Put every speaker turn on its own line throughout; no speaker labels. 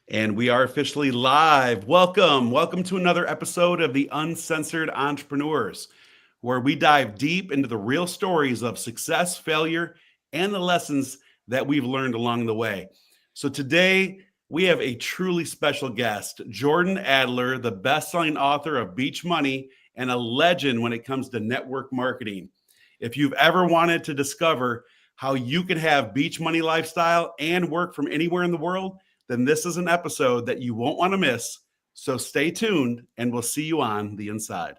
And we are officially live. Welcome to another episode of the Uncensored Entrepreneurs, where we dive deep into the real stories of success, failure, and the lessons that we've learned along the way. So today we have a truly special guest, Jordan Adler, the best-selling author of Beach Money and a legend when it comes to network marketing. If you've ever wanted to discover how you can have beach money lifestyle and work from anywhere in the world, then this is an episode that you won't want to miss. So stay tuned and we'll see you on the inside.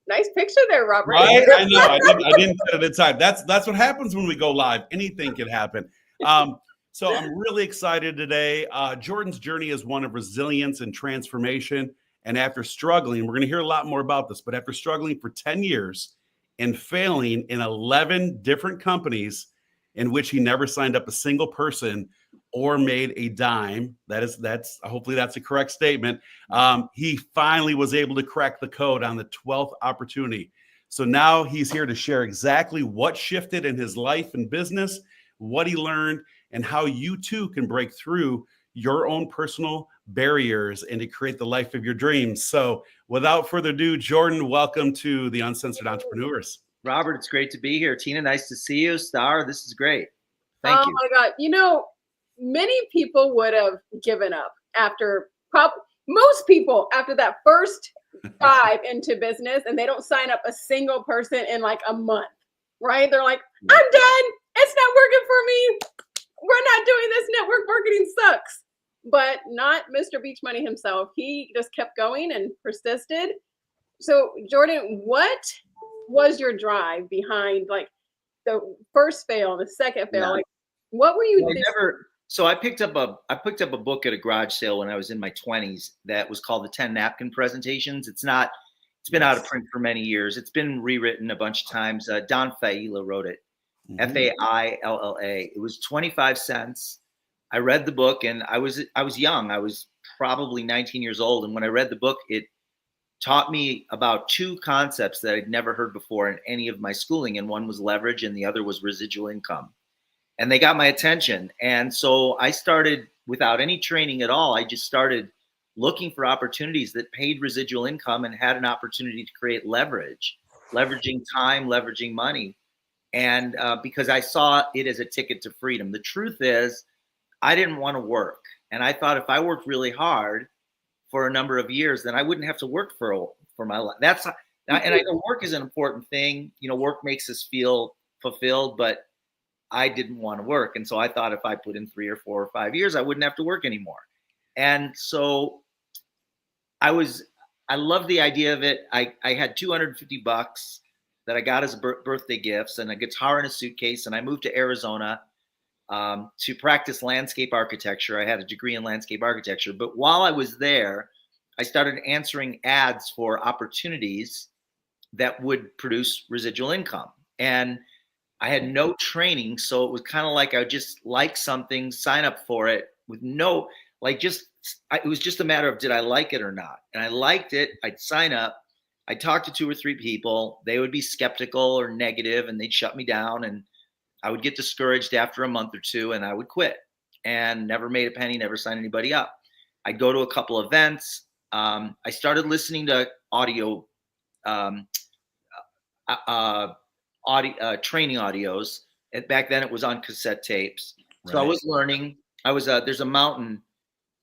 Nice picture there, Robert.
Right? I know. I didn't put it inside. That's what happens when we go live. Anything can happen. So I'm really excited today. Jordan's journey is one of resilience and transformation. And after struggling, we're going to hear a lot more about this, but after struggling for 10 years and failing in 11 different companies in which he never signed up a single person or made a dime. That's hopefully that's a correct statement. He finally was able to crack the code on the 12th opportunity. So now he's here to share exactly what shifted in his life and business, what he learned, and how you too can break through your own personal barriers and to create the life of your dreams. So without further ado, Jordan, welcome to the Uncensored Entrepreneurs.
Robert, it's great to be here. Tina, nice to see you. Star, this is great. Thank you.
Oh my God. You know, many people would have given up after, most people after that first dive into business, and they don't sign up a single person in like a month, right? They're like, I'm done. It's not working for me. We're not doing this. Network marketing sucks. But not Mr. Beach Money himself. He just kept going and persisted. So Jordan, what was your drive behind like the first fail, the second fail? Like, what were you?
So I picked up a book at a garage sale when I was in my 20s that was called The 10 Napkin Presentations. It's been out of print for many years. It's been rewritten a bunch of times. Don Failla wrote it. Failla. It was 25 cents. I read the book and I was young. I was probably 19 years old. And when I read the book, it taught me about two concepts that I'd never heard before in any of my schooling. And one was leverage and the other was residual income. And they got my attention. And so I started, without any training at all, I just started looking for opportunities that paid residual income and had an opportunity to create leverage, leveraging time, leveraging money. And because I saw it as a ticket to freedom. The truth is, I didn't want to work. And I thought if I worked really hard for a number of years, then I wouldn't have to work for my life. And I know work is an important thing. You know, work makes us feel fulfilled, but I didn't want to work. And so I thought if I put in 3 or 4 or 5 years, I wouldn't have to work anymore. And so I loved the idea of it. I had $250 that I got as birthday gifts and a guitar in a suitcase. And I moved to Arizona to practice landscape architecture. I had a degree in landscape architecture. But while I was there, I started answering ads for opportunities that would produce residual income. And I had no training, so it was kind of like I would just like something, sign up for it with no, it was just a matter of did I like it or not? And I liked it, I'd sign up, I'd talk to 2 or 3 people, they would be skeptical or negative and they'd shut me down and I would get discouraged after a month or 2 and I would quit and never made a penny, never signed anybody up. I'd go to a couple events. I started listening to audio, training audios. And back then it was on cassette tapes. So I was learning. There's a mountain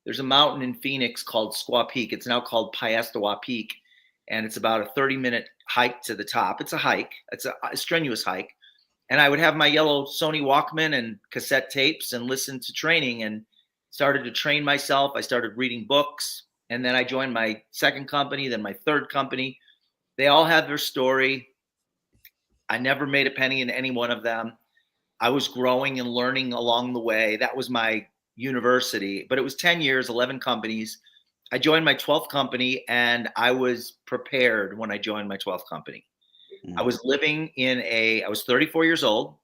in Phoenix called Squaw Peak. It's now called Piestewa Peak. And it's about a 30-minute hike to the top. It's a hike. It's a strenuous hike. And I would have my yellow Sony Walkman and cassette tapes and listen to training and started to train myself. I started reading books. And then I joined my second company, then my third company. They all have their story. I never made a penny in any one of them. I was growing and learning along the way. That was my university, but it was 10 years, 11 companies. I joined my 12th company, and I was prepared when I joined my 12th company. I was I was 34 years old,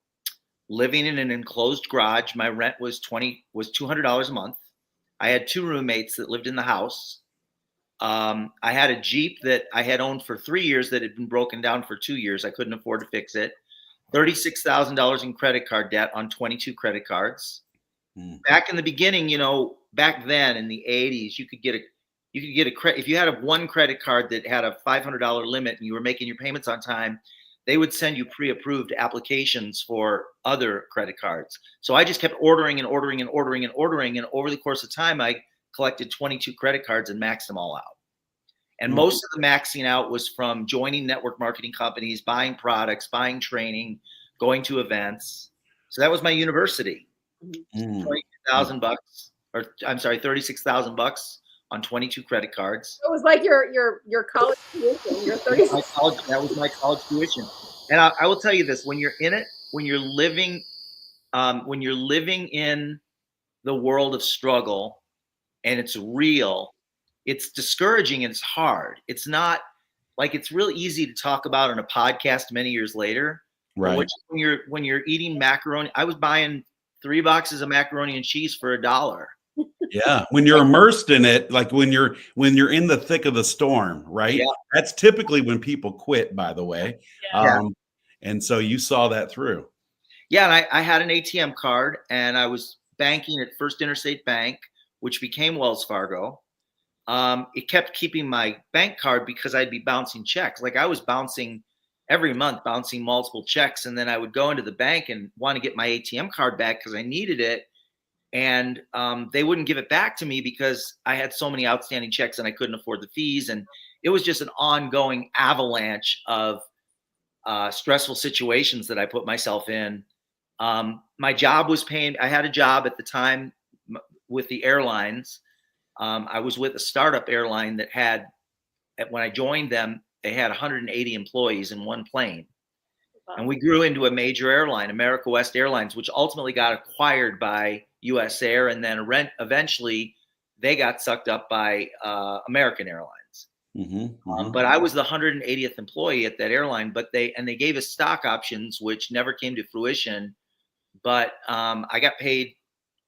living in an enclosed garage. My rent was $200 a month. I had 2 roommates that lived in the house. I had a Jeep that I had owned for 3 years that had been broken down for 2 years. I couldn't afford to fix it. $36,000 in credit card debt on 22 credit cards. Back in the beginning, back then in the 80s, you could get a credit. If you had one credit card that had a $500 limit and you were making your payments on time, they would send you pre-approved applications for other credit cards. So I just kept ordering and ordering and ordering and ordering. And over the course of time, I collected 22 credit cards and maxed them all out. And most of the maxing out was from joining network marketing companies, buying products, buying training, going to events. So that was my university. $22,000, or I'm sorry, $36,000 on 22 credit cards.
It was like your college tuition. Your 30.
That was my college tuition. And I will tell you this: when you're in it, when you're living in the world of struggle, and it's real, it's discouraging and it's hard. It's not like it's real easy to talk about on a podcast many years later.
Right.
When you're eating macaroni, I was buying 3 boxes of macaroni and cheese for $1.
Yeah, when you're immersed in it, like when you're in the thick of the storm, right?
Yeah.
That's typically when people quit, by the way.
Yeah.
And so you saw that through.
Yeah, and I had an ATM card, and I was banking at First Interstate Bank, which became Wells Fargo. It kept keeping my bank card because I'd be bouncing checks. Like I was bouncing every month, bouncing multiple checks, and then I would go into the bank and want to get my ATM card back because I needed it. And they wouldn't give it back to me because I had so many outstanding checks and I couldn't afford the fees. And it was just an ongoing avalanche of stressful situations that I put myself in. My job was paying. I had a job at the time with the airlines. I was with a startup airline that had, when I joined them, they had 180 employees in one plane. And we grew into a major airline, America West Airlines, which ultimately got acquired by US Air, and then eventually they got sucked up by American Airlines. But I was the 180th employee at that airline, but they gave us stock options, which never came to fruition. But I got paid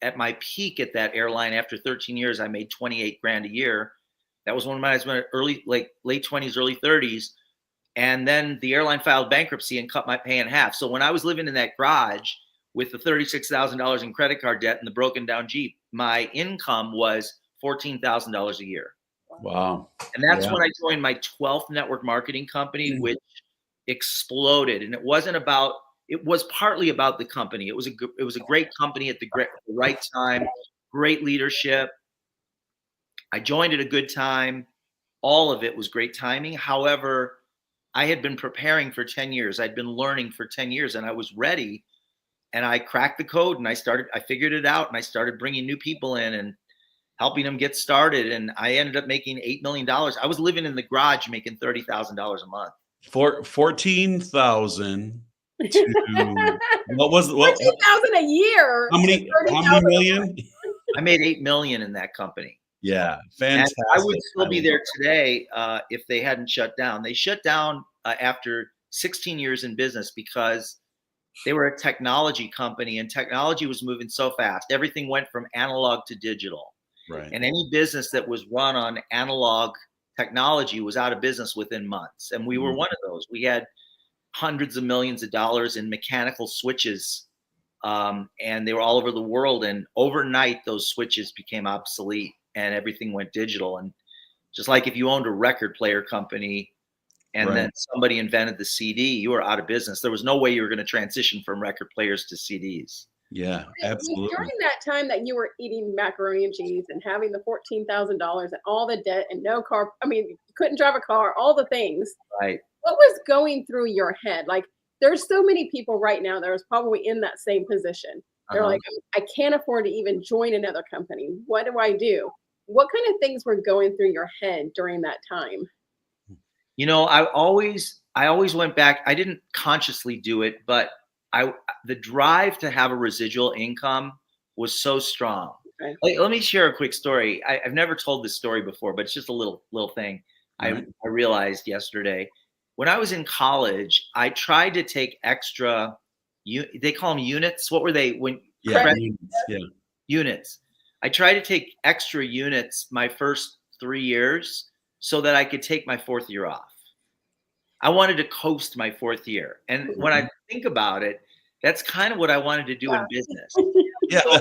at my peak at that airline. After 13 years, I made 28 grand a year. That was when I was late 20s, early 30s. And then the airline filed bankruptcy and cut my pay in half. So when I was living in that garage with the $36,000 in credit card debt and the broken down Jeep, my income was $14,000 a year.
Wow.
And that's when I joined my 12th network marketing company, which exploded. And it was partly about the company. It was a great company at the right time, great leadership. I joined at a good time. All of it was great timing. However, I had been preparing for 10 years. I'd been learning for 10 years, and I was ready. And I cracked the code, and I figured it out, and I started bringing new people in and helping them get started. And I ended up making $8 million. I was living in the garage making $30,000 a month.
14,000 to what was what?
14,000 a year.
How many million?
I made 8 million in that company.
Yeah, fantastic.
And I would still be there today if they hadn't shut down. They shut down after 16 years in business because they were a technology company, and technology was moving so fast. Everything went from analog to digital.
Right.
And any business that was run on analog technology was out of business within months. And we were one of those. We had hundreds of millions of dollars in mechanical switches, and they were all over the world. And overnight, those switches became obsolete and everything went digital. And just like if you owned a record player company and then somebody invented the CD, you were out of business. There was no way you were going to transition from record players to CDs.
Yeah, absolutely.
During that time that you were eating macaroni and cheese and having the $14,000 and all the debt and no car, I mean, you couldn't drive a car, all the things.
Right.
What was going through your head? Like, there's so many people right now that was probably in that same position. They're like, I can't afford to even join another company. What do I do? What kind of things were going through your head during that time?
You know, I I always went back. I didn't consciously do it, but the drive to have a residual income was so strong.
Okay.
Like, let me share a quick story. I've never told this story before, but it's just a little thing I realized yesterday. When I was in college, I tried to take extra. They call them units. What were they when? Units. I tried to take extra units my first 3 years so that I could take my 4th year off. I wanted to coast my 4th year. And when I think about it, that's kind of what I wanted to do in business.
Yeah.
So,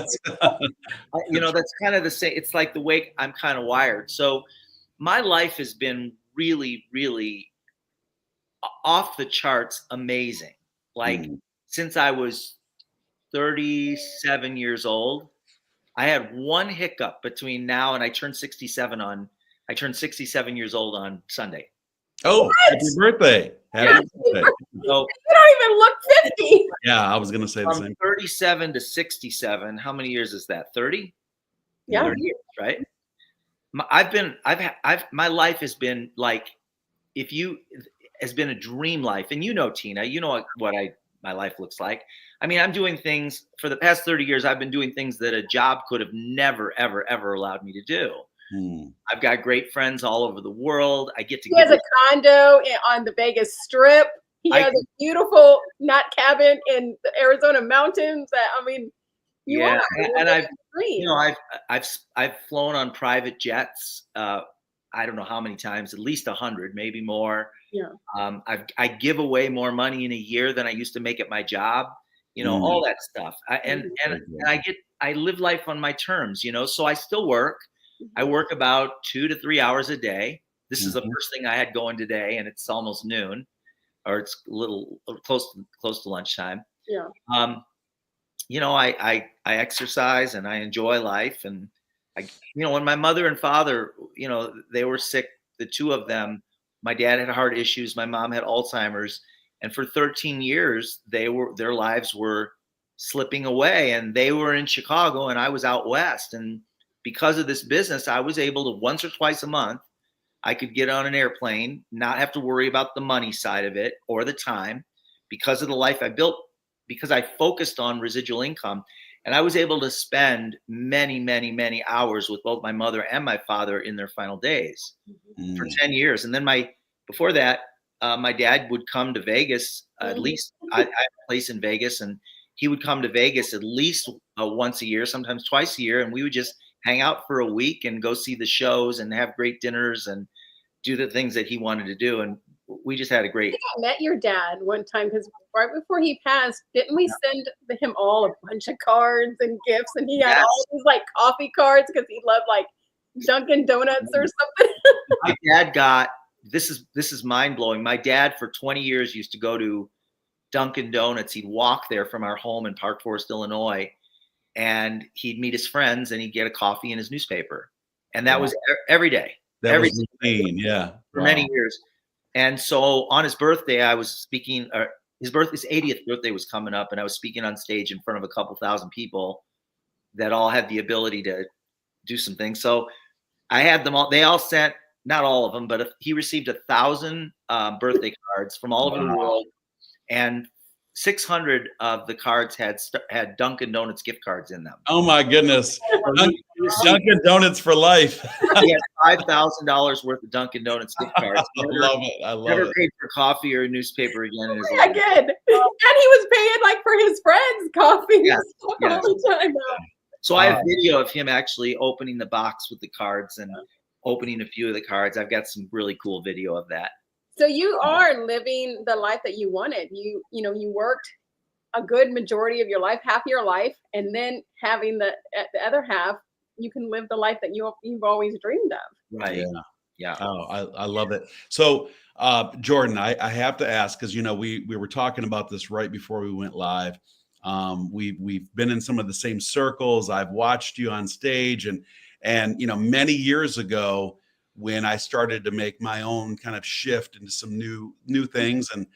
that's kind of the same. It's like the way I'm kind of wired. So my life has been really, really off the charts amazing. Like since I was 37 years old, I had one hiccup between now and I turned 67 years old on Sunday.
Oh,
what?
happy birthday. Happy birthday.
So,
you don't even look 50.
Yeah, I was going to say the
from
same.
37 to 67, how many years is that? 30?
Yeah.
30 years, right? My life has been like, has been a dream life. And Tina, you know what my life looks like. I mean, I'm doing things for the past 30 years. I've been doing things that a job could have never, ever, ever allowed me to do. I've got great friends all over the world. I get to.
He has a condo on the Vegas Strip. He has a beautiful cabin in the Arizona mountains.
I've flown on private jets. I don't know how many times, at least 100, maybe more.
Yeah.
I give away more money in a year than I used to make at my job. All that stuff. I live life on my terms. So I still work. I work about 2 to 3 hours a day. This is the first thing I had going today, and it's almost noon, or it's a little close to lunchtime.
Yeah.
I exercise and I enjoy life, and when my mother and father, they were sick, the two of them, my dad had heart issues, my mom had Alzheimer's, and for 13 years their lives were slipping away, and they were in Chicago and I was out west. And because of this business, I was able to once or twice a month, I could get on an airplane, not have to worry about the money side of it or the time, because of the life I built, because I focused on residual income. And I was able to spend many, many, many hours with both my mother and my father in their final days for 10 years. And then before that, my dad would come to Vegas, at least I have a place in Vegas, and he would come to Vegas at least once a year, sometimes twice a year. And we would just hang out for a week and go see the shows and have great dinners and do the things that he wanted to do. And we just had a great.
I think I met your dad one time because right before he passed, didn't we send him all a bunch of cards and gifts? And he had all these coffee cards because he loved Dunkin' Donuts or something.
My dad got this is mind blowing. My dad for 20 years used to go to Dunkin' Donuts. He'd walk there from our home in Park Forest, Illinois, and he'd meet his friends and he'd get a coffee and his newspaper, and that was every day.
Every day,
for many years. And so on his birthday, I was speaking. His 80th birthday was coming up, and I was speaking on stage in front of a couple thousand people that all had the ability to do some things. So I had them all. They all sent, not all of them, but he received 1,000 birthday cards from all over the world, and 600 of the cards had Dunkin' Donuts gift cards in them.
Oh my goodness! Dunkin' Donuts for life.
He had $5,000 worth of Dunkin' Donuts gift cards.
I love it. I love
never
it.
paid for coffee or a newspaper again in his life.
Again, and he was paying for his friends coffee all the time.
So I have video of him actually opening the box with the cards and opening a few of the cards. I've got some really cool video of that.
So you are living the life that you wanted. You worked a good majority of your life, half your life, and then having the other half, you can live the life that you've always dreamed of.
Right. Yeah.
Oh, I love it. So, Jordan, I have to ask, because we were talking about this right before we went live. We've been in some of the same circles. I've watched you on stage, and many years ago, when I started to make my own kind of shift into some new things, and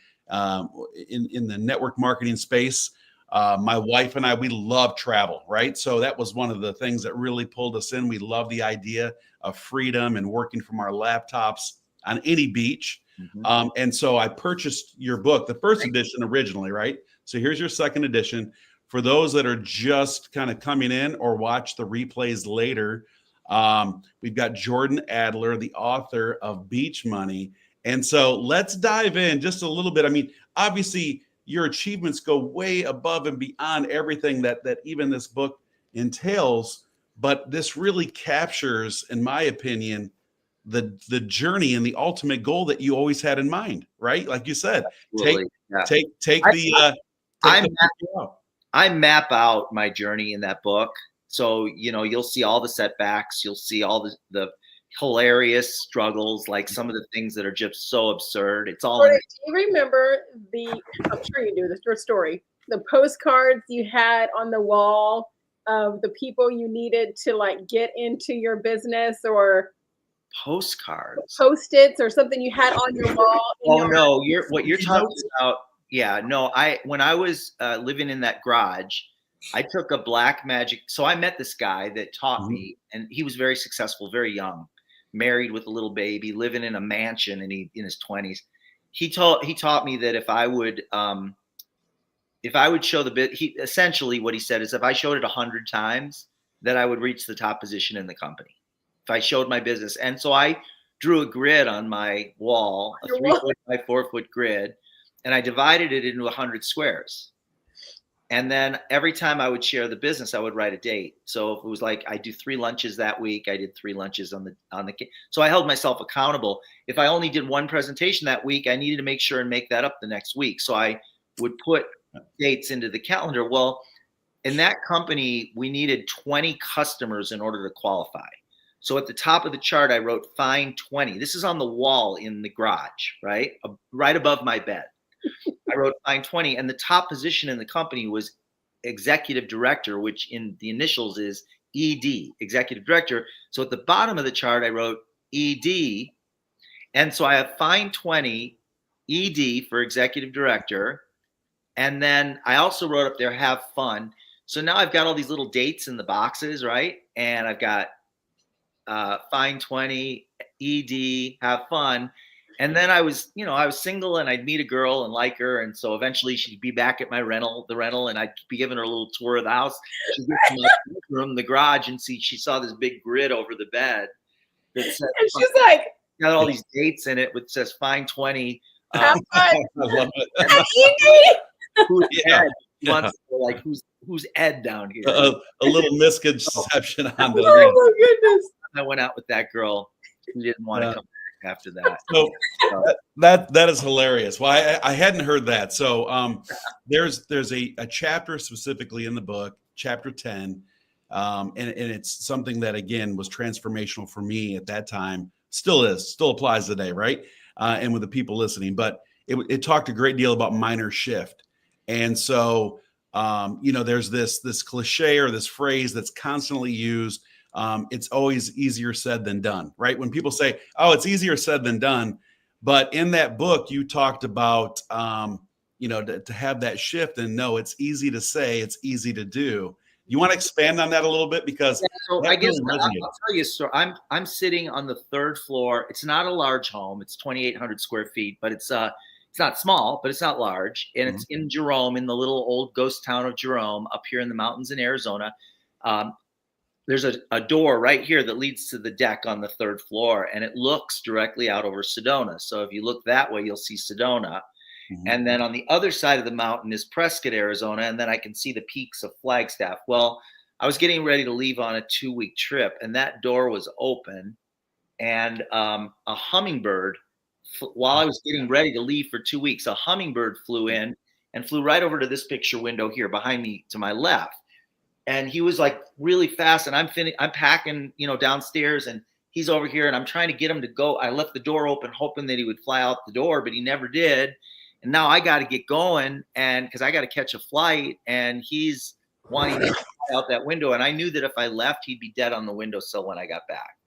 in the network marketing space, my wife and I, we love travel, right? So that was one of the things that really pulled us in. We love the idea of freedom and working from our laptops on any beach.
Mm-hmm.
And so I purchased your book, the first edition originally, right? So here's your second edition. For those that are just kind of coming in or watch the replays later, we've got Jordan Adler, the author of Beach Money. And so let's dive in just a little bit. I mean, obviously, your achievements go way above and beyond everything that even this book entails. But this really captures, in my opinion, the journey and the ultimate goal that you always had in mind, right? Like you said,
Absolutely.
I
map out my journey in that book. So, you'll see all the setbacks. You'll see all the hilarious struggles, like some of the things that are just so absurd. It's all.
Do you remember I'm sure you do, your story, the postcards you had on the wall of the people you needed to like get into your business, or
postcards,
Post-its, or something you had on your wall?
No, what you're talking about. Yeah, no, when I was living in that garage, I took a black magic. So I met this guy that taught me, and he was very successful, very young, married with a little baby, living in a mansion, and in his 20s. He taught me that if I would show the bit, essentially what he said is if I showed it 100 times, that I would reach the top position in the company. If I showed my business. And so I drew a grid on my wall, a 3-foot by 4-foot grid, and I divided it into 100 squares. And then every time I would share the business, I would write a date. So if it was like I do 3 lunches that week, I did 3 lunches on the. So I held myself accountable. If I only did 1 presentation that week, I needed to make sure and make that up the next week. So I would put dates into the calendar. Well, in that company, we needed 20 customers in order to qualify. So at the top of the chart, I wrote find 20. This is on the wall in the garage, right? Right above my bed. I wrote find 20. And the top position in the company was executive director, which in the initials is ED, executive director. So at the bottom of the chart, I wrote ED. And so I have find 20, ED for executive director. And then I also wrote up there, have fun. So now I've got all these little dates in the boxes, right? And I've got find 20, ED, have fun. And then I was single, and I'd meet a girl and like her. And so eventually she'd be back at the rental, and I'd be giving her a little tour of the house. She'd get to my room, the garage, and she saw this big grid over the bed that said,
and she's like,
got all these dates in it, which says find 20.
Have fun.
Who's Ed? Like who's Ed down here?
A little misconception on the.
Oh my goodness!
I went out with that girl. She didn't want to come back after that.
So that is hilarious. Well, I hadn't heard that. So there's a chapter specifically in the book, chapter 10, and it's something that again was transformational for me at that time. Still applies today, right? And with the people listening, but it talked a great deal about minor shift. And so, there's this cliche or this phrase that's constantly used. It's always easier said than done, right? When people say, oh, it's easier said than done. But in that book, you talked about, to have that shift, and no, it's easy to say, it's easy to do. You want to expand on that a little bit? Because
I guess I'll tell you a story. I'm sitting on the 3rd floor. It's not a large home. It's 2,800 square feet, but it's not small, but it's not large. And it's in Jerome, in the little old ghost town of Jerome, up here in the mountains in Arizona. There's a door right here that leads to the deck on the 3rd floor, and it looks directly out over Sedona. So if you look that way, you'll see Sedona. And then on the other side of the mountain is Prescott, Arizona, and then I can see the peaks of Flagstaff. Well, I was getting ready to leave on a 2-week trip, and that door was open, and a hummingbird, while I was getting ready to leave for 2 weeks, a hummingbird flew in and flew right over to this picture window here behind me to my left. And he was like really fast, and I'm packing, downstairs, and he's over here, and I'm trying to get him to go. I left the door open, hoping that he would fly out the door, but he never did. And now I got to get going, and because I got to catch a flight, and he's wanting to fly out that window. And I knew that if I left, he'd be dead on the windowsill when I got back.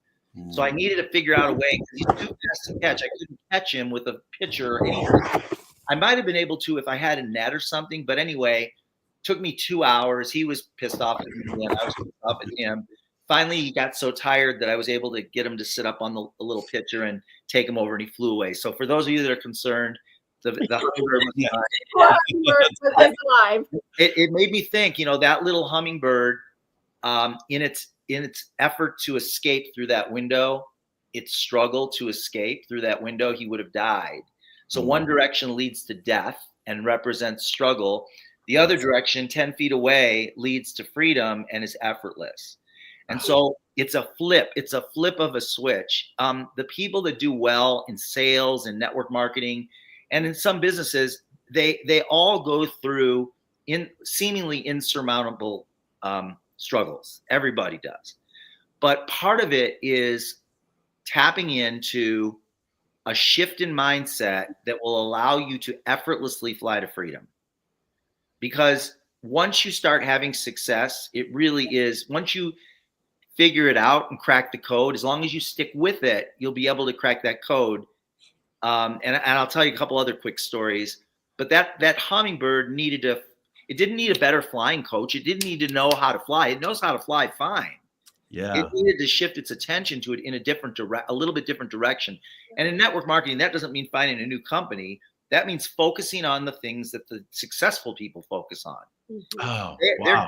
So I needed to figure out a way, because he's too fast to catch. I couldn't catch him with a pitcher or anything. I might have been able to if I had a net or something, but anyway, took me 2 hours. He was pissed off at me, and I was pissed off at him. finally, he got so tired that I was able to get him to sit up on a little pitcher and take him over, and he flew away. So for those of you that are concerned, the hummingbird was
Yeah.
Poor hummingbird was alive.
it made me think, that little hummingbird, in its effort to escape through that window, its struggle to escape through that window, he would have died. So one direction leads to death and represents struggle. The other direction, 10 feet away, leads to freedom and is effortless. And so it's a flip. It's a flip of a switch. The people that do well in sales and network marketing, and in some businesses, they all go through seemingly insurmountable struggles. Everybody does. But part of it is tapping into a shift in mindset that will allow you to effortlessly fly to freedom. Because once you start having success, it really is, once you figure it out and crack the code, as long as you stick with it, you'll be able to crack that code. And I'll tell you a couple other quick stories. But that hummingbird it didn't need a better flying coach. It didn't need to know how to fly. It knows how to fly fine.
Yeah.
It needed to shift its attention to it in a little bit different direction. And in network marketing, that doesn't mean finding a new company. That means focusing on the things that the successful people focus on.
Oh,
They're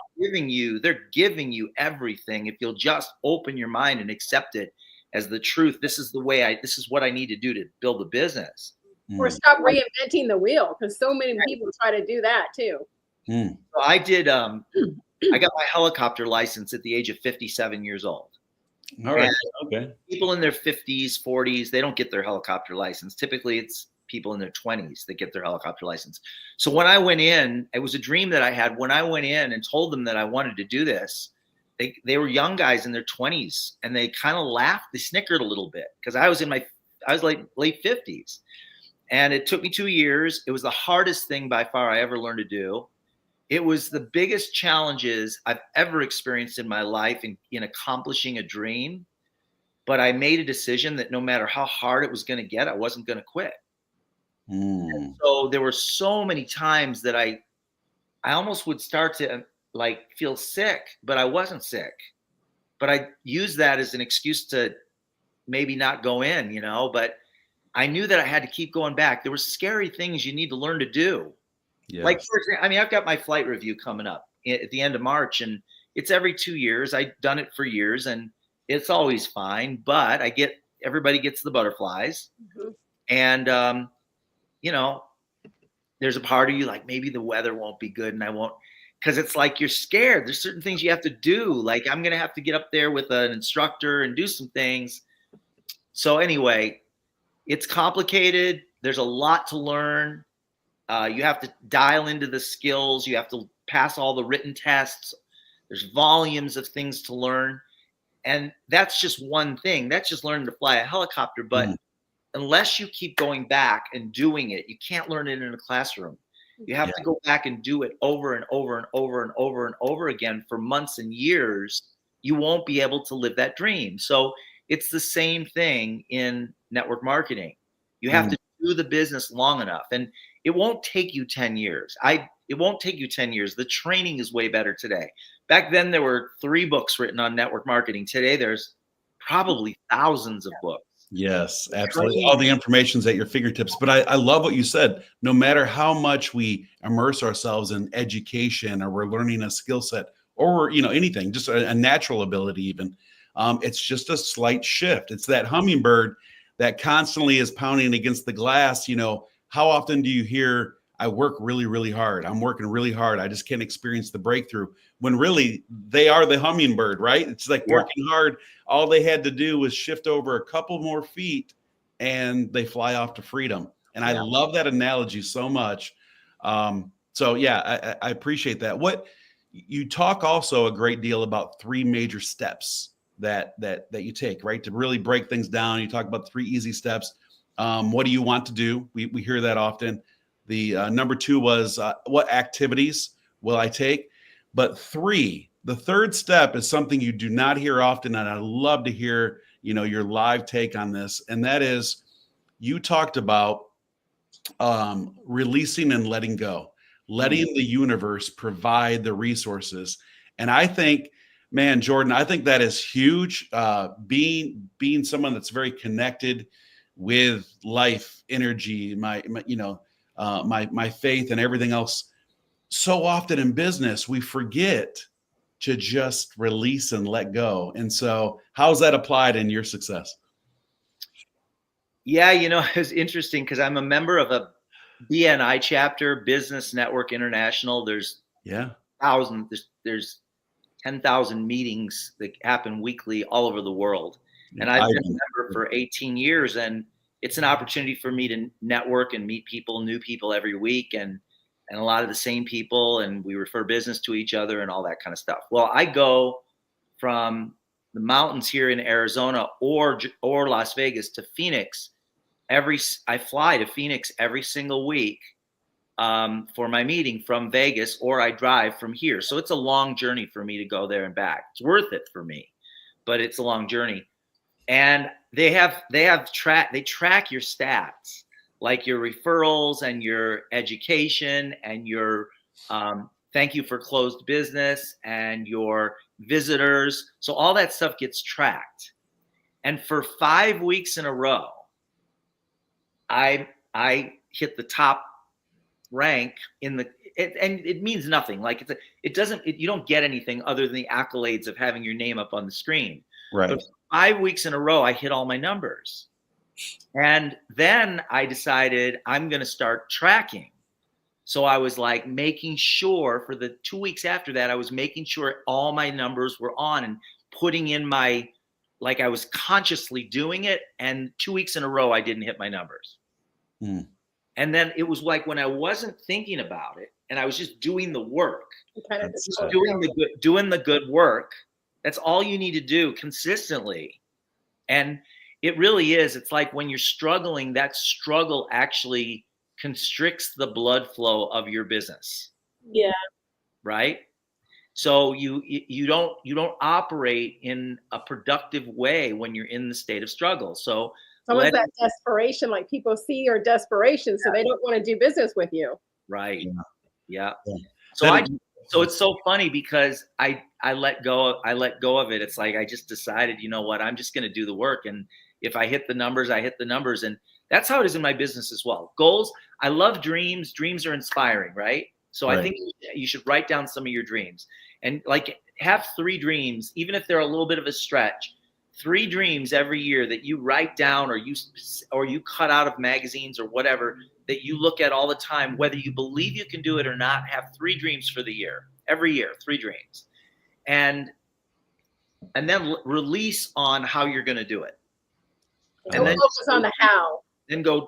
giving you everything if you'll just open your mind and accept it as the truth. This is what I need to do to build a business.
Or stop reinventing the wheel, because so many people try to do that too.
So I did. I got my helicopter license at the age of 57 years old.
All right.
And
Okay.
people in their 50s, 40s, they don't get their helicopter license. Typically, it's people in their 20s that get their helicopter license. So when I went in, it was a dream that I had. When I went in and told them that I wanted to do this, they were young guys in their 20s, and they kind of laughed. They snickered a little bit because I was like late 50s. And it took me 2 years. It was the hardest thing by far I ever learned to do. It was the biggest challenges I've ever experienced in my life in accomplishing a dream. But I made a decision that no matter how hard it was going to get, I wasn't going to quit. And so there were so many times that I almost would start to feel sick, but I wasn't sick. But I used that as an excuse to maybe not go in, but I knew that I had to keep going back. There were scary things you need to learn to do.
Yes.
Like, for example, I've got my flight review coming up at the end of March, and it's every 2 years. I've done it for years, and it's always fine, but everybody gets the butterflies. And, there's a part of you like, maybe the weather won't be good and I won't, because it's like you're scared. There's certain things you have to do. Like, I'm going to have to get up there with an instructor and do some things. So anyway, it's complicated. There's a lot to learn. You have to dial into the skills. You have to pass all the written tests. There's volumes of things to learn. And that's just one thing. That's just learning to fly a helicopter. But unless you keep going back and doing it, you can't learn it in a classroom. You have to go back and do it over and over and over and over and over again for months and years. You won't be able to live that dream. So it's the same thing in network marketing. You have to do the business long enough. And it won't take you 10 years. It won't take you 10 years. The training is way better today. Back then, there were 3 books written on network marketing. Today, there's probably thousands of books.
Yes, absolutely. All the information's at your fingertips. But I love what you said. No matter how much we immerse ourselves in education, or we're learning a skill set, or anything, just a natural ability even, it's just a slight shift. It's that hummingbird that constantly is pounding against the glass. How often do you hear, I work really, really hard. I'm working really hard. I just can't experience the breakthrough, when really they are the hummingbird, right? It's like working hard. All they had to do was shift over a couple more feet and they fly off to freedom. And I love that analogy so much. So yeah, I appreciate that. What you talk also a great deal about 3 major steps that you take, right? To really break things down. You talk about 3 easy steps. What do you want to do? We hear that often. The number 2 was what activities will I take? But 3, the third step is something you do not hear often, and I love to hear your live take on this. And that is, you talked about releasing and letting go, letting the universe provide the resources. And I think Man, Jordan, I think that is huge. Being someone that's very connected with life, energy, my faith, and everything else. So often in business, we forget to just release and let go. And so, how's that applied in your success?
Yeah, it's interesting because I'm a member of a BNI chapter, Business Network International. There's there's 10,000 meetings that happen weekly all over the world. And I've been a member for 18 years, and it's an opportunity for me to network and meet people, new people every week, and a lot of the same people, and we refer business to each other and all that kind of stuff. Well, I go from the mountains here in Arizona or Las Vegas to Phoenix. I fly to Phoenix every single week for my meeting from Vegas, or I drive from here. So it's a long journey for me to go there and back. It's worth it for me, but it's a long journey. And they track your stats, like your referrals and your education and your thank you for closed business and your visitors. So all that stuff gets tracked. And for 5 weeks in a row, I hit the top rank in and it means nothing. Like you don't get anything other than the accolades of having your name up on the screen.
Right.
But 5 weeks in a row, I hit all my numbers. And then I decided I'm going to start tracking. So I was like making sure for the 2 weeks after that, I was making sure all my numbers were on and putting in like I was consciously doing it. And 2 weeks in a row, I didn't hit my numbers.
Mm.
And then it was like when I wasn't thinking about it and I was just doing the work, doing the good work. That's all you need to do consistently. And it really is. It's like when you're struggling, that struggle actually constricts the blood flow of your business.
Yeah.
Right. So you don't operate in a productive way when you're in the state of struggle. So
almost that desperation, like people see your desperation, so they don't want to do business with you.
Right. Yeah. So it's so funny because I let go of it. It's like I just decided, you know what, I'm just going to do the work. And if I hit the numbers, I hit the numbers. And that's how it is in my business as well. Goals. I love dreams. Dreams are inspiring, right? So I think you should write down some of your dreams and like have 3 dreams, even if they're a little bit of a stretch. 3 dreams every year that you write down or you cut out of magazines or whatever that you look at all the time, whether you believe you can do it or not. Have 3 dreams for the year, every year, 3 dreams, and then release on how you're going to do it.
And then focus on the how.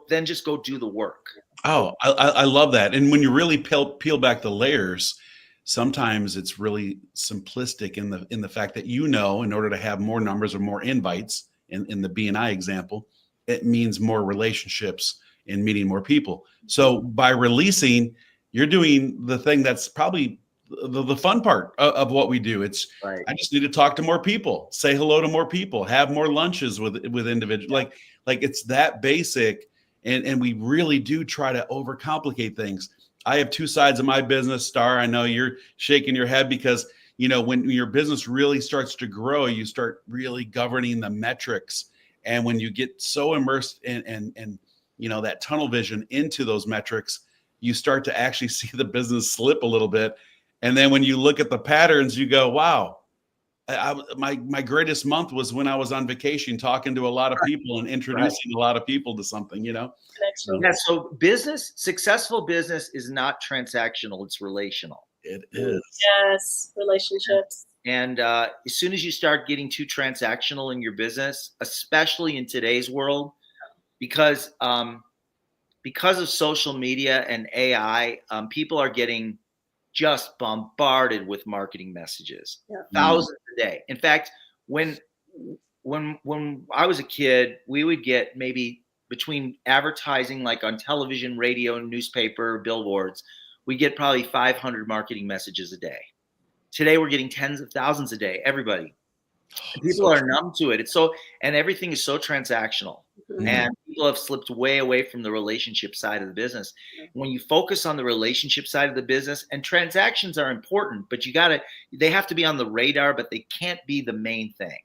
Then just go do the work.
Oh, I love that. And when you really peel back the layers, sometimes it's really simplistic in the fact that, in order to have more numbers or more invites in the BNI example, it means more relationships and meeting more people. So by releasing, you're doing the thing that's probably the fun part of what we do. It's right. I just need to talk to more people, say hello to more people, have more lunches with individuals. Like it's that basic. And we really do try to overcomplicate things. I have 2 sides of my business, Star. I know you're shaking your head because, when your business really starts to grow, you start really governing the metrics. And when you get so immersed in that tunnel vision into those metrics, you start to actually see the business slip a little bit. And then when you look at the patterns, you go, wow, my greatest month was when I was on vacation talking to a lot of people and introducing a lot of people to something, Yeah,
so successful business is not transactional, it's relational.
It is.
Yes, relationships.
And as soon as you start getting too transactional in your business, especially in today's world, because of social media and AI, people are getting just bombarded with marketing messages, thousands a day. In fact, when I was a kid, we would get maybe between advertising, like on television, radio, newspaper, billboards, we get probably 500 marketing messages a day. Today, we're getting tens of thousands a day. Everybody, people are numb to it. And everything is so transactional.
Mhm.
And people have slipped way away from the relationship side of the business. When you focus on the relationship side of the business, and transactions are important, but they have to be on the radar, but they can't be the main thing.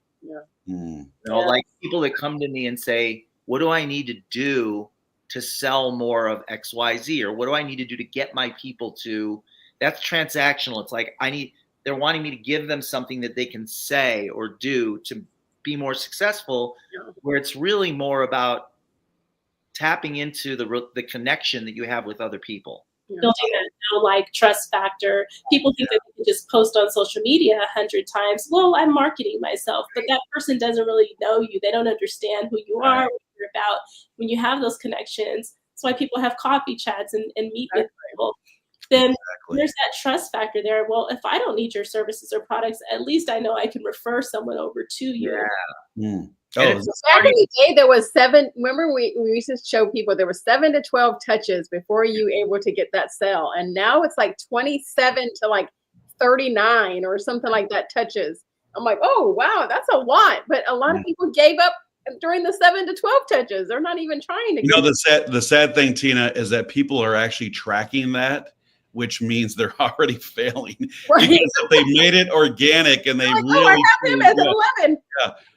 Mm.
Like people that come to me and say, what do I need to do to sell more of XYZ? Or what do I need to do to get my people to, that's transactional. It's like, they're wanting me to give them something that they can say or do to be more successful, where it's really more about tapping into the connection that you have with other people.
Building that like trust factor. People think that they can just post on social media 100 times. Well, I'm marketing myself, but that person doesn't really know you. They don't understand who you are, what you're about. When you have those connections, that's why people have coffee chats and meet with people. Then there's that trust factor there. Well, if I don't need your services or products, at least I know I can refer someone over to you.
Back in the day, there was 7. Remember, we used to show people there were 7 to 12 touches before you were able to get that sale, and now it's like 27 to like 39 or something like that touches. I'm like, oh wow, that's a lot. But a lot of people gave up during the 7 to 12 touches. They're not even trying to.
You know, the sad thing, Tina, is that people are actually tracking that, which means they're already failing. Because if they made it organic and they
like,
really,
I have them as 11.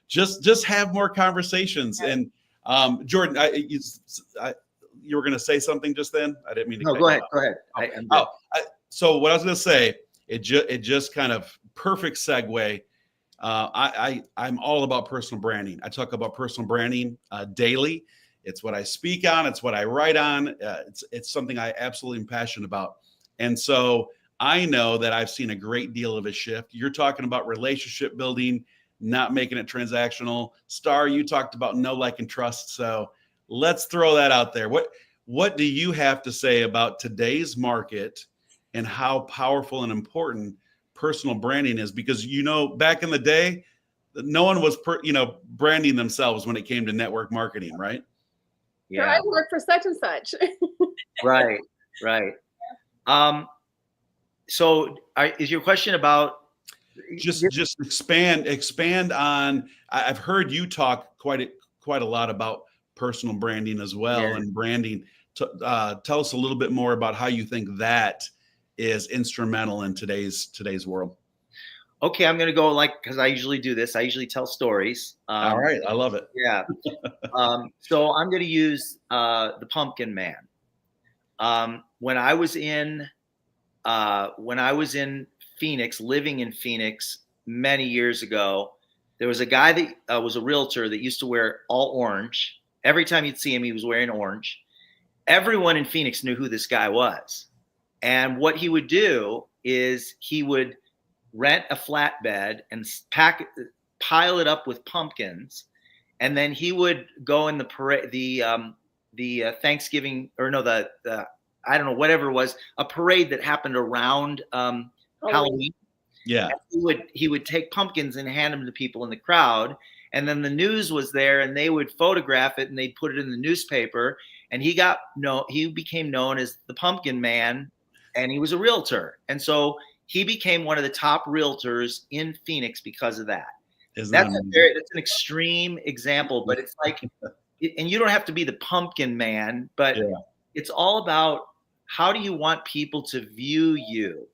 Just have more conversations. And Jordan, you were going to say something just then. I didn't mean to.
No, go ahead. Go ahead.
So what I was going to say, it just kind of perfect segue. I'm all about personal branding. I talk about personal branding daily. It's what I speak on. It's what I write on. It's something I absolutely am passionate about. And so I know that I've seen a great deal of a shift. You're talking about relationship building, not making it transactional. Star, you talked about know, like, and trust. So let's throw that out there. What do you have to say about today's market and how powerful and important personal branding is? Because, back in the day, no one was, branding themselves when it came to network marketing, right?
Yeah. I work for such and such.
Right. So is your question about
just expand on? I've heard you talk quite a lot about personal branding as well, and branding. Tell us a little bit more about how you think that is instrumental in today's world.
Okay, I'm going to go because I usually do this. I usually tell stories.
All right, I love it.
Yeah. So I'm going to use the Pumpkin Man. When I was in Phoenix, living in Phoenix many years ago, there was a guy that was a realtor that used to wear all orange. Every time you'd see him, he was wearing orange. Everyone in Phoenix knew who this guy was. And what he would do is he would rent a flatbed and pile it up with pumpkins. And then he would go in the parade, the Thanksgiving, or no, the I don't know, whatever it was, a parade that happened around Halloween.
Yeah.
And he would take pumpkins and hand them to people in the crowd. And then the news was there and they would photograph it and they'd put it in the newspaper. And he became known as the Pumpkin Man, and he was a realtor. And so he became one of the top realtors in Phoenix because of that. That's an extreme example, but it's like, and you don't have to be the Pumpkin Man, but it's all about how do you want people to view you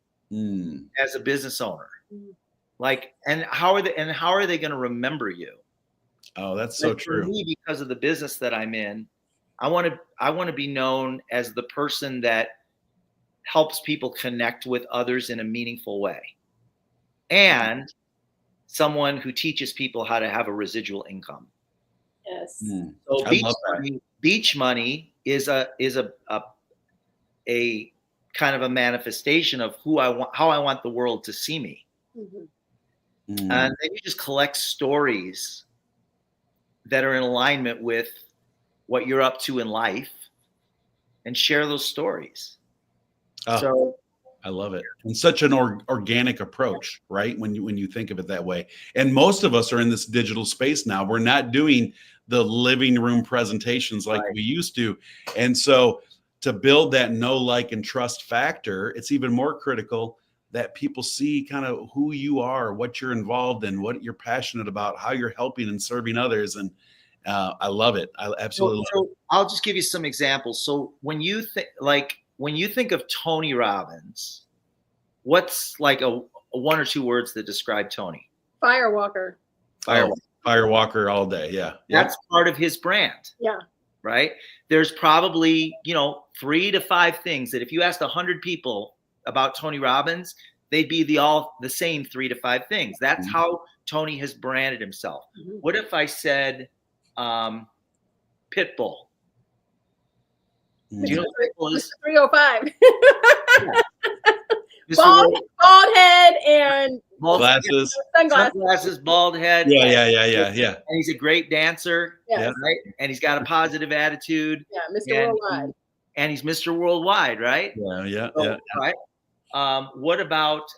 as a business owner? And how are they going to remember you?
Oh, that's so true.
For me, because of the business that I'm in, I want to be known as the person that helps people connect with others in a meaningful way, and someone who teaches people how to have a residual income.
Yes.
So beach money is a kind of a manifestation of how I want the world to see me. And then you just collect stories that are in alignment with what you're up to in life and share those stories. So
I love it. And such an organic approach, right? When you think of it that way. And most of us are in this digital space now. We're not doing the living room presentations like we used to. And so to build that know, like, and trust factor, it's even more critical that people see kind of who you are, what you're involved in, what you're passionate about, how you're helping and serving others. I love it. I absolutely.
So I'll just give you some examples. So when you think of Tony Robbins, what's like a one or two words that describe Tony?
Firewalker.
Firewalker all day. Yeah.
That's part of his brand.
Yeah.
Right. There's probably, 3 to 5 things that if you asked 100 people about Tony Robbins, they'd be the same 3 to 5 things. That's how Tony has branded himself. What if I said Pitbull? Do you know what Pitbull is?
305.
Yeah.
Bald head and
Glasses.
Sunglasses, bald head.
Yeah.
And he's a great dancer.
Yes.
Right? And he's got a positive attitude.
Yeah, Mr. Worldwide.
And he's Mr. Worldwide, right?
Yeah.
Right. What about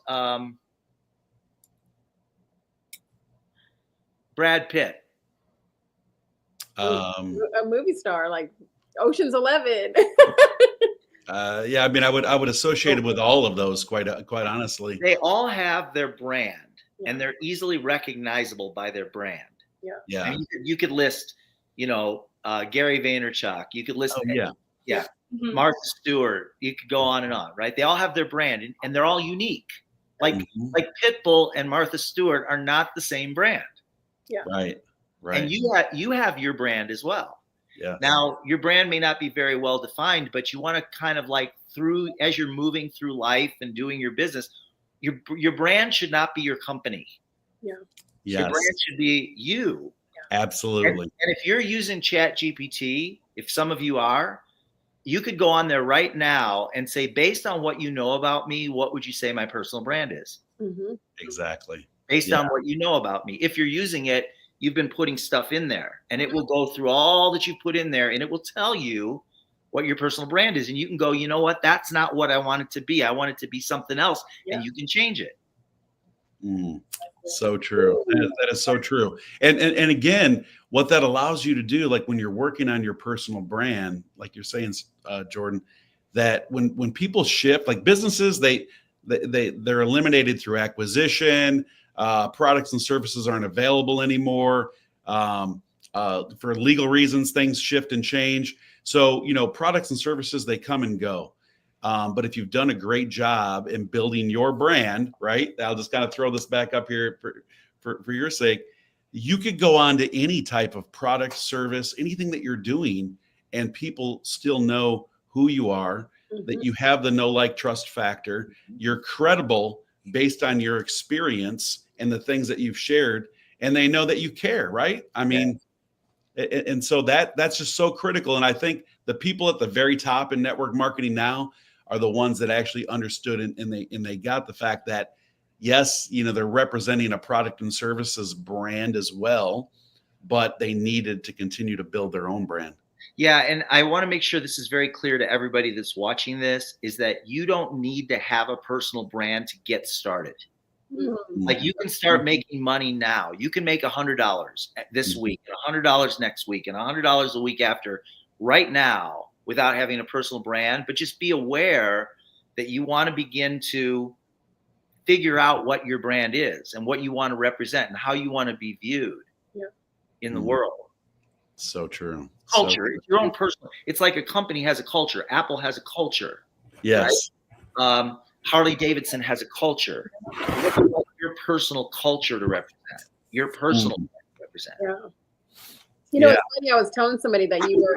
Brad Pitt?
A movie star like Ocean's 11.
Yeah, I mean, I would associate it with all of those, quite honestly.
They all have their brand, and they're easily recognizable by their brand.
Yeah.
And you could list, Gary Vaynerchuk. You could list, Martha Stewart. You could go on and on, right? They all have their brand, and they're all unique. Like Pitbull and Martha Stewart are not the same brand.
Yeah.
Right.
And you have your brand as well.
Yeah.
Now, your brand may not be very well defined, but you want to kind of like as you're moving through life and doing your business, your brand should not be your company.
Yeah.
Yes.
Your brand should be you.
Absolutely.
And if you're using ChatGPT, if some of you are, you could go on there right now and say, based on what you know about me, what would you say my personal brand is?
Exactly.
Based on what you know about me. If you're using it, you've been putting stuff in there, and it will go through all that you put in there, and it will tell you what your personal brand is. And you can go, you know what? That's not what I want it to be. I want it to be something else, and you can change it.
So true. That is so true. And again, what that allows you to do, like when you're working on your personal brand, like you're saying, Jordan, that when people shift, like businesses, they're eliminated through acquisition. Products and services aren't available anymore. For legal reasons, things shift and change. So, products and services, they come and go. But if you've done a great job in building your brand, right? I'll just kind of throw this back up here for your sake. You could go on to any type of product, service, anything that you're doing, and people still know who you are, that you have the know, like, trust factor. You're credible based on your experience and the things that you've shared, and they know that you care, right? I mean, and so that's just so critical. And I think the people at the very top in network marketing now are the ones that actually understood and they got the fact that, yes, they're representing a product and services brand as well, but they needed to continue to build their own brand.
Yeah. And I want to make sure this is very clear to everybody that's watching this, is that you don't need to have a personal brand to get started. Like, you can start making money now. You can make $100 this week, $100 next week, and $100 the week after, right now, without having a personal brand. But just be aware that you want to begin to figure out what your brand is and what you want to represent and how you want to be viewed in the world.
So true.
Culture. It's your own personal. It's like a company has a culture. Apple has a culture.
Yes.
Right? Harley Davidson has a culture. What do you want your personal culture to represent? Your personal brand to represent.
Yeah. It's funny. I was telling somebody that you were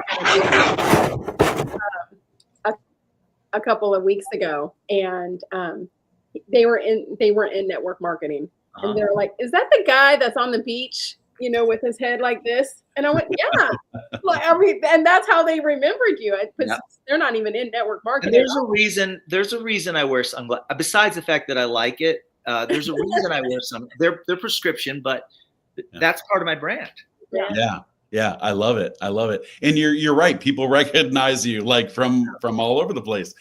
a couple of weeks ago, and they were in network marketing, and they're like, "Is that the guy that's on the beach, with his head like this?" And I went, "Yeah." And that's how they remembered you. They're not even in network marketing.
And there's a reason I wear sunglasses. Besides the fact that I like it, there's a reason I wear some. They're prescription, but that's part of my brand.
Yeah. I love it. And you're right. People recognize you like from all over the place.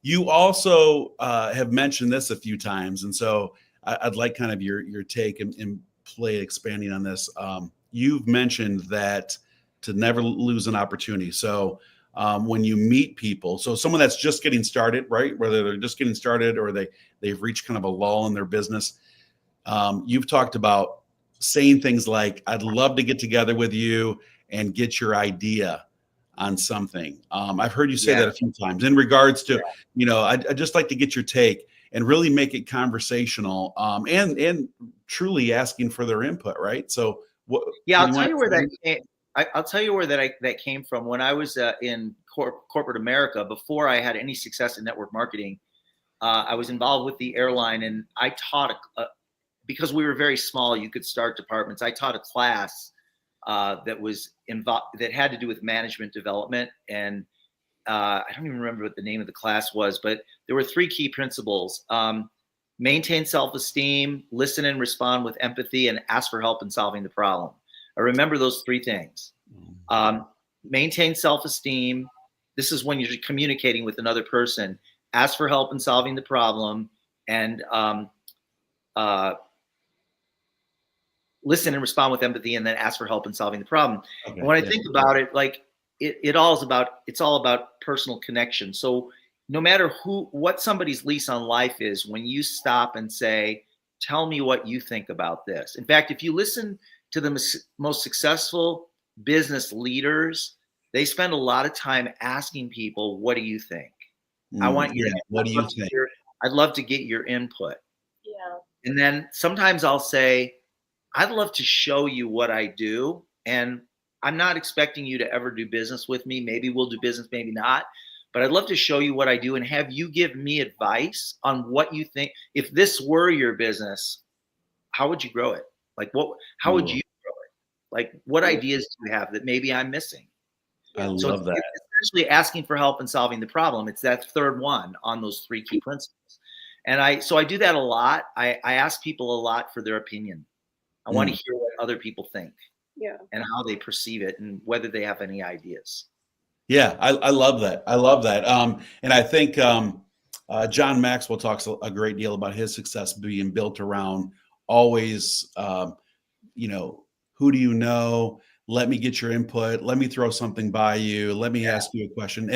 You also have mentioned this a few times, and so I'd like kind of your take and expanding on this. You've mentioned that to never lose an opportunity. So when you meet people, so someone that's just getting started, right? Whether they're just getting started or they've reached kind of a lull in their business, you've talked about saying things like, I'd love to get together with you and get your idea on something. I've heard you say that a few times in regards to, I'd just like to get your take and really make it conversational, and truly asking for their input, right? So what?
Yeah, I'll tell you where that came. I'll tell you where that came from. When I was in corporate America, before I had any success in network marketing, I was involved with the airline, and I taught because we were very small. You could start departments. I taught a class that was involved that had to do with management development, and I don't even remember what the name of the class was, but there were 3 key principles: maintain self-esteem, listen and respond with empathy, and ask for help in solving the problem. I remember those 3 things. Maintain self-esteem. This is when you're communicating with another person. Ask for help in solving the problem, and listen and respond with empathy, and then ask for help in solving the problem. Okay, and when I think about it, like it's all about personal connection. So no matter what somebody's lease on life is, when you stop and say, tell me what you think about this. In fact, if you listen to the most successful business leaders, they spend a lot of time asking people, what do you think? I want you to,
what do you think?
I'd love to get your input.
Yeah.
And then sometimes I'll say, I'd love to show you what I do. And I'm not expecting you to ever do business with me. Maybe we'll do business, maybe not. But I'd love to show you what I do and have you give me advice on what you think. If this were your business, how would you grow it? Like how would you grow it? Like what ideas do you have that maybe I'm missing?
I love that.
It's essentially asking for help in solving the problem. It's that third one on those 3 key principles. And I do that a lot. I ask people a lot for their opinion. I want to hear what other people think, and how they perceive it, and whether they have any ideas.
Yeah, I love that. I love that. And I think John Maxwell talks a great deal about his success being built around always, who do you know? Let me get your input. Let me throw something by you. Let me ask you a question.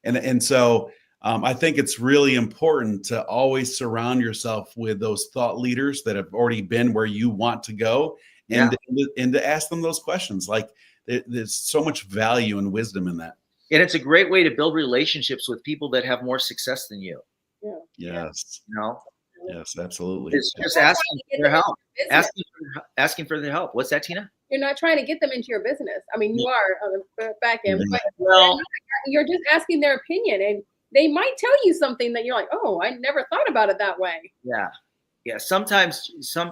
And so I think it's really important to always surround yourself with those thought leaders that have already been where you want to go, and to ask them those questions. Like there's so much value and wisdom in that.
And it's a great way to build relationships with people that have more success than you.
Yes. Yes, absolutely.
It's just asking for their help. Asking for their help. What's that, Tina?
You're not trying to get them into your business. I mean, you are on the back end, but you're just asking their opinion, and they might tell you something that you're like, oh, I never thought about it that way.
Yeah. Sometimes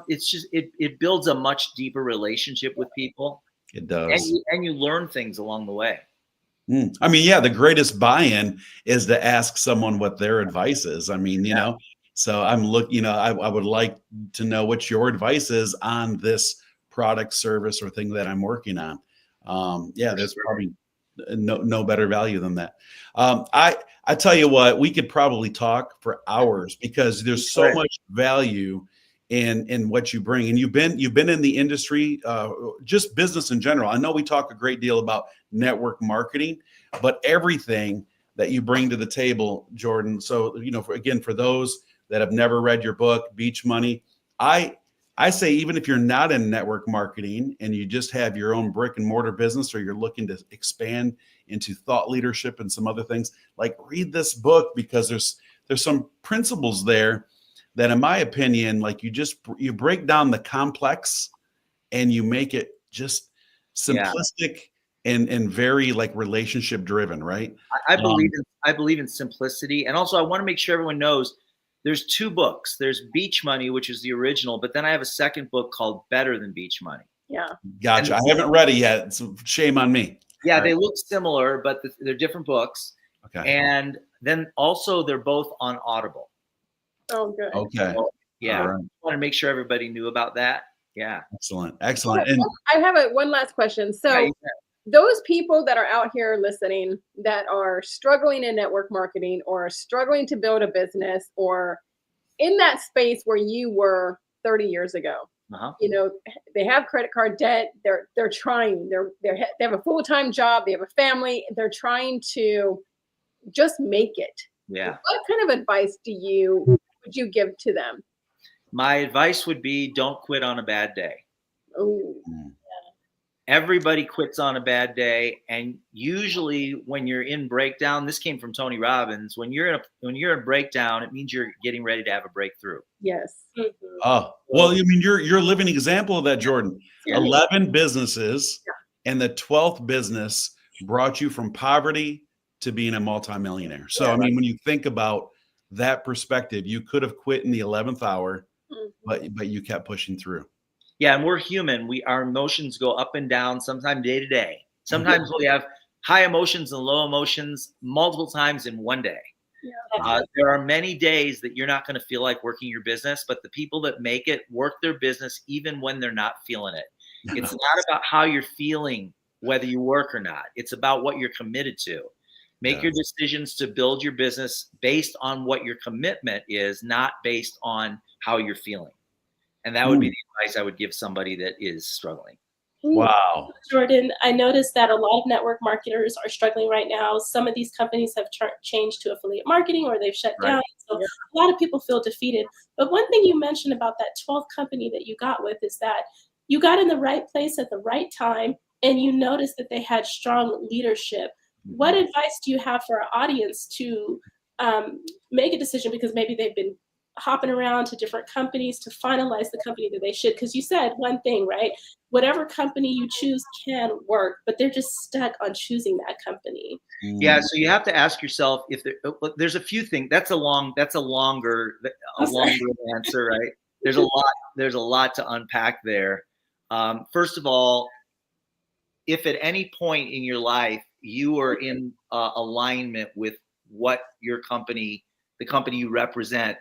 it's just, it builds a much deeper relationship with people.
It does.
And you learn things along the way.
I mean, the greatest buy-in is to ask someone what their advice is. I mean, so I'm looking, I would like to know what your advice is on this product, service, or thing that I'm working on. There's probably no better value than that. I tell you what, we could probably talk for hours because there's so much value in what you bring. And you've been in the industry, just business in general. I know we talk a great deal about network marketing, but everything that you bring to the table, Jordan. So, for those that have never read your book, Beach Money, I say, even if you're not in network marketing and you just have your own brick and mortar business, or you're looking to expand into thought leadership and some other things, like read this book, because there's some principles there that, in my opinion, like you break down the complex and you make it just simplistic and very like relationship driven, right?
I believe in simplicity. And also I want to make sure everyone knows there's 2 books. There's Beach Money, which is the original, but then I have a second book called Better Than Beach Money.
Yeah.
Gotcha. I haven't read it yet. So shame on me.
Yeah, they look similar, but they're different books. Okay. And then also they're both on Audible.
Oh, good.
Okay.
So, I want to make sure everybody knew about that. Yeah.
Excellent. And
I have one last question. So those people that are out here listening that are struggling in network marketing, or struggling to build a business, or in that space where you were 30 years ago, they have credit card debt. They're trying. They have a full-time job. They have a family. They're trying to just make it.
Yeah.
What kind of advice would you give to them?
My advice would be, don't quit on a bad day.
Ooh.
Everybody quits on a bad day, and usually when you're in breakdown, this came from Tony Robbins. When you're in breakdown, it means you're getting ready to have a breakthrough.
Yes.
Mhm.
Oh, well, I mean, you're a living example of that, Jordan.
Yeah.
11 businesses, and the 12th business brought you from poverty to being a multimillionaire. So, I mean, when you think about that perspective, you could have quit in the 11th hour, but you kept pushing through.
Yeah, and we're human. Our emotions go up and down, sometimes day to day. Sometimes we have high emotions and low emotions multiple times in one day.
Yeah.
There are many days that you're not going to feel like working your business, but the people that make it work their business even when they're not feeling it. It's not about how you're feeling, whether you work or not. It's about what you're committed to. Make your decisions to build your business based on what your commitment is, not based on how you're feeling. And that would be the advice I would give somebody that is struggling.
Wow.
Jordan, I noticed that a lot of network marketers are struggling right now. Some of these companies have changed to affiliate marketing, or they've shut down. So a lot of people feel defeated. But one thing you mentioned about that 12th company that you got with is that you got in the right place at the right time, and you noticed that they had strong leadership. What advice do you have for our audience to make a decision, because maybe they've been hopping around to different companies to finalize the company that they should? Because you said one thing, right? Whatever company you choose can work, but they're just stuck on choosing that company.
Yeah, so you have to ask yourself if there's a few things. That's a longer answer, right? There's a lot to unpack there. First of all, if at any point in your life you are in alignment with what your company, the company you represent,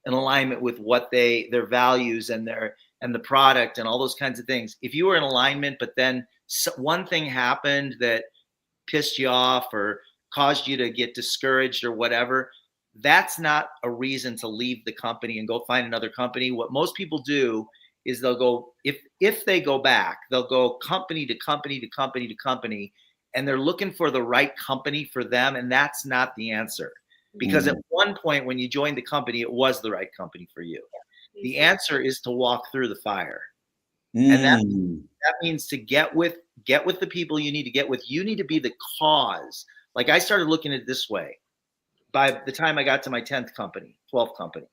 in alignment with what their values and the product and all those kinds of things. If you were in alignment, but then one thing happened that pissed you off or caused you to get discouraged or whatever, that's not a reason to leave the company and go find another company. What most people do is they'll go, if they go back, they'll go company to company to company to company, and they're looking for the right company for them. And that's not the answer. Because at one point when you joined the company, it was the right company for you. The answer is to walk through the fire. And that means to get with the people you need to get with. You need to be the cause. Like, I started looking at it this way. By the time I got to my 10th company, 12th company,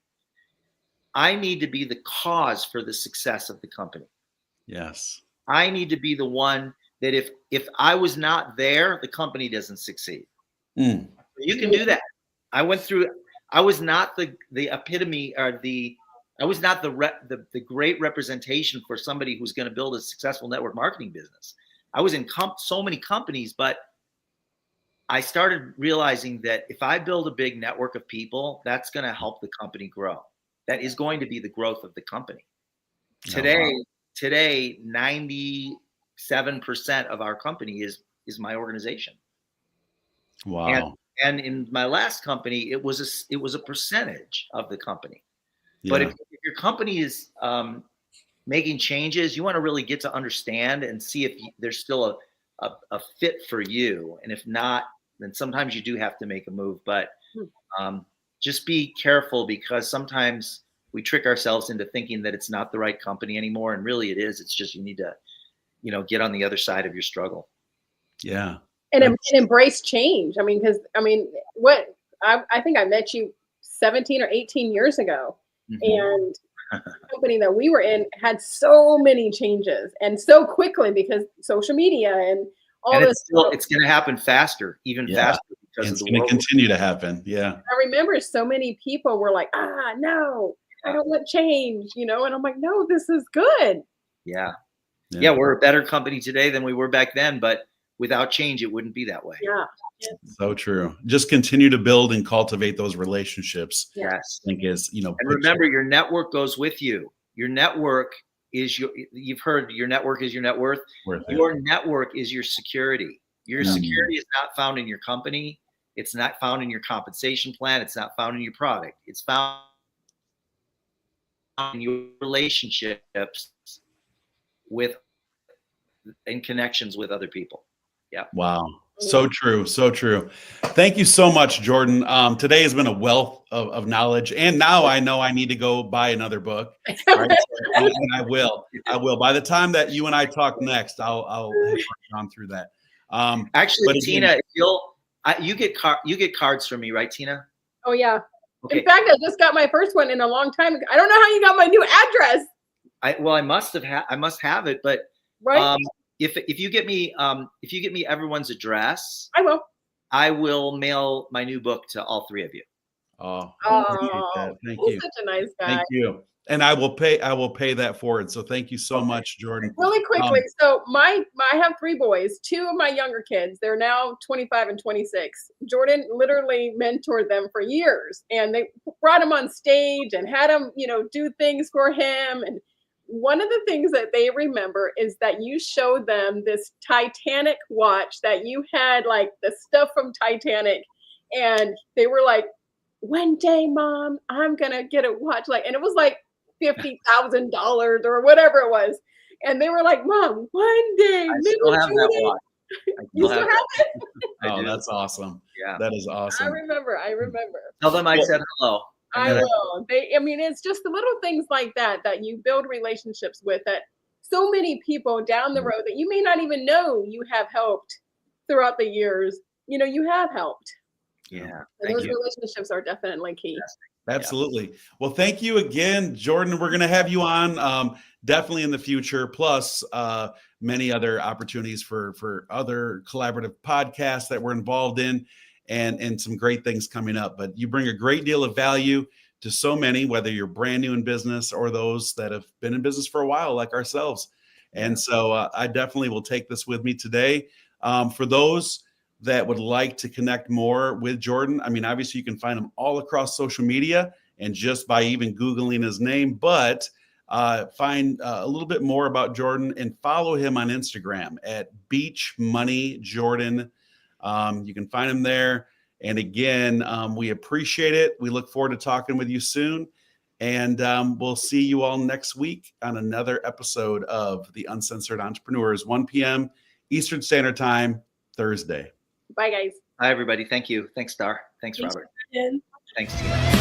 I need to be the cause for the success of the company. Yes. I need to be the one that if I was not there, the company doesn't succeed. You can do that. I was not the epitome, or I was not the great representation for somebody who's going to build a successful network marketing business. I was in so many companies, but I started realizing that if I build a big network of people, that's going to help the company grow. That is going to be the growth of the company. Today, 97% of our company is my organization.
Wow.
And in my last company, it was a percentage of the company. Yeah. But if your company is making changes, you want to really get to understand and see if there's still a fit for you. And if not, then sometimes you do have to make a move. But just be careful, because sometimes we trick ourselves into thinking that it's not the right company anymore. And really it is. It's just you need to, get on the other side of your struggle. Yeah.
And embrace change. I mean, because I think I met you 17 or 18 years ago, and the company that we were in had so many changes, and so quickly, because social media and all this.
It's going to happen faster, faster, because
it's going to continue to happen. Yeah.
I remember so many people were like, no, I don't want change, and I'm like, no, this is good.
Yeah. Yeah, we're a better company today than we were back then, but without change, it wouldn't be that way.
Yeah.
So true. Just continue to build and cultivate those relationships.
Yes.
I think is,
and remember, your network goes with you. Your network is you've heard your network is your net worth. Your network is your security. Your security is not found in your company. It's not found in your compensation plan. It's not found in your product. It's found in your relationships and connections with other people. Yeah.
Wow. So true. So true. Thank you so much, Jordan. Today has been a wealth of knowledge. And now I know I need to go buy another book. Right? And I will. By the time that you and I talk next, I'll have gone through that.
Actually,
but
Tina,
again,
if you get cards from me, right, Tina?
Oh yeah.
Okay.
In fact, I just got my first one in a long time ago. I don't know how you got my new address.
I must have it, but
Right.
If you get me everyone's address,
I will.
I will mail my new book to all three of you.
oh,
Oh,
thank
he's
you.
such a nice guy.
Thank you. And I will pay that forward. So thank you so much, Jordan.
Really quickly, so I have 3 boys. 2 of my younger kids, they're now 25 and 26. Jordan literally mentored them for years, and they brought him on stage and had him, do things for him. And one of the things that they remember is that you showed them this Titanic watch that you had, like the stuff from Titanic, and they were like, "One day, Mom, I'm gonna get a watch," and it was like $50,000 or whatever it was. And they were like, "Mom, one day,
I still have that watch.
You still have it?"
Oh, that's awesome.
Yeah,
that is awesome.
I remember.
Tell them I said hello.
I will. It's just the little things like that you build relationships with, that so many people down the road that you may not even know you have helped throughout the years. You have helped.
Yeah.
And those relationships are definitely key.
Absolutely. Well, thank you again, Jordan. We're going to have you on definitely in the future, plus many other opportunities for other collaborative podcasts that we're involved in, and some great things coming up. But you bring a great deal of value to so many, whether you're brand new in business or those that have been in business for a while, like ourselves. And so I definitely will take this with me today. For those that would like to connect more with Jordan, obviously you can find him all across social media and just by even Googling his name, but find a little bit more about Jordan and follow him on Instagram at Beach Money Jordan. You can find him there. And again, we appreciate it. We look forward to talking with you soon. And we'll see you all next week on another episode of the Uncensored Entrepreneurs, 1 p.m. Eastern Standard Time, Thursday.
Bye, guys.
Hi, everybody. Thank you. Thanks, Star. Thanks, Robert.
Jordan.
Thanks, Tina.